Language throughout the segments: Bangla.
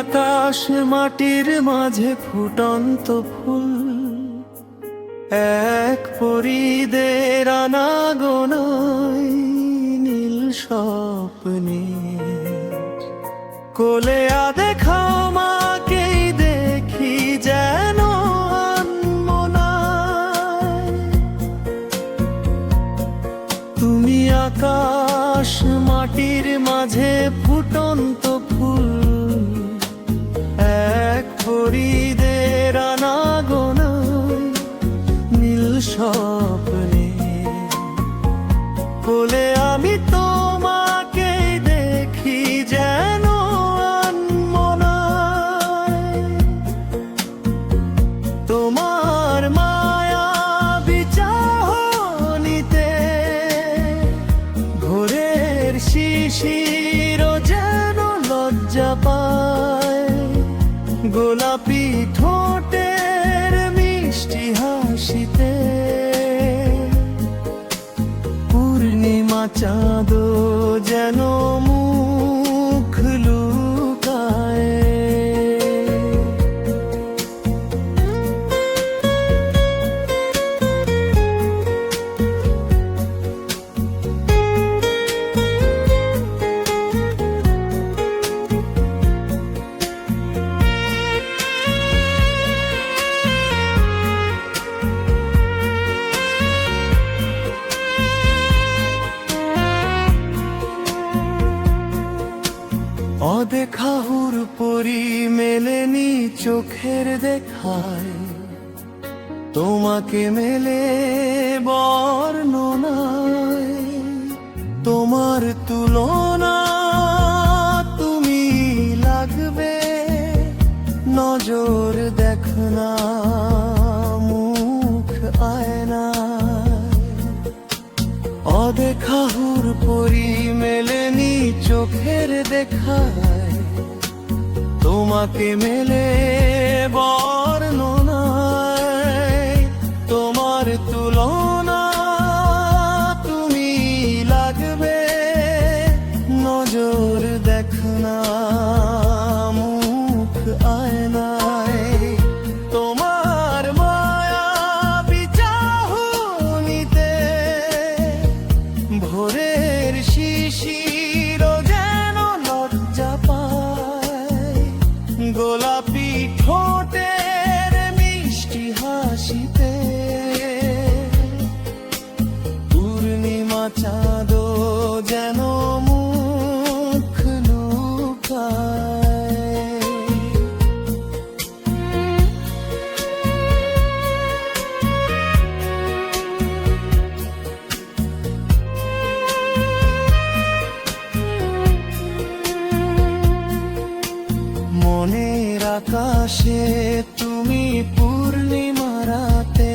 আকাশ মাটির মাঝে ফুটন্ত ফুল, এক পরিদের আনাগোনায় নীল স্বপ্নে কোলে দেখাও মাকেই দেখি যেন আনমনায়। তুমি আকাশ মাটির মাঝে ফুটন্ত ফুল, এক পরিদের আনাগোনায় নীল স্বপ্নে কোলে আমি তোমাকে দেখি যেন আনমনায়। তোমার মায়াবী চাহনিতে ভোরের শিশির যেন লজ্জা পায়, গোলাপি ঠোঁটের মিষ্টি হাসিতে পূর্ণিমা চাঁদ যেন মুখ লুকায়। অদেখা হুর পরি মেলেনি চোখের দেখায়, তোমাকে মেলে বর্ণনায়। তোমার তুলনা তুমি লাগবে, নজর দেখনা মুখ আয়নায়। অদেখা হুর পরি মেলেনি চোখের দেখায়, তোমাকে মেলে বর্ণনায়। তোমার তুলনা তুমি লাগবে, নজর দেখনা মুখ আয়নায়। তোমার মায়াবী চাহনিতে ভোরের শিশির যেন লজ্জা পায়, গোলাপি ঠোঁটের মিষ্টি হাসিতে পূর্ণিমা চাঁদ যেন মুখ লুকায়। মনের আকাশে তুমি পূর্ণিমা রাতে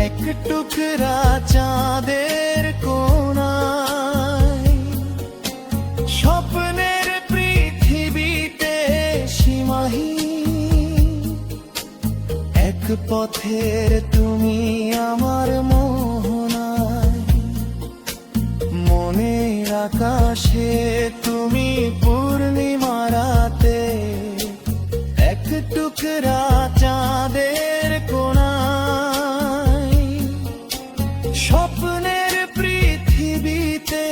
এক টুকরা চাঁদের কোণায়। স্বপ্নের পৃথিবীতে সীমাহীন এক পথের তুমি আমার মোহনায়। মনের আকাশে তুমি পূর্ণিমা রাতে এক টুকরা চাঁদের কোণায়। স্বপ্নের পৃথিবীতে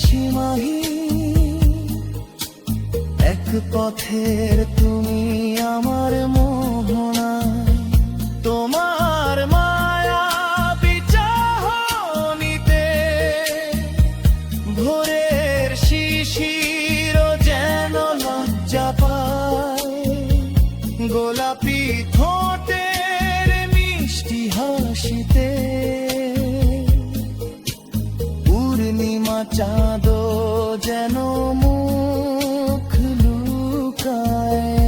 সীমাহীন এক পথের তুমি আমার মোহনায়। তোমার মায়াবী চাহনিতে ভোরের শিশির যেন লজ্জা পায়, গোলাপি ঠোঁটের মিষ্টি হাসিতে পূর্ণিমা চাঁদ যেন মুখ লুকায়।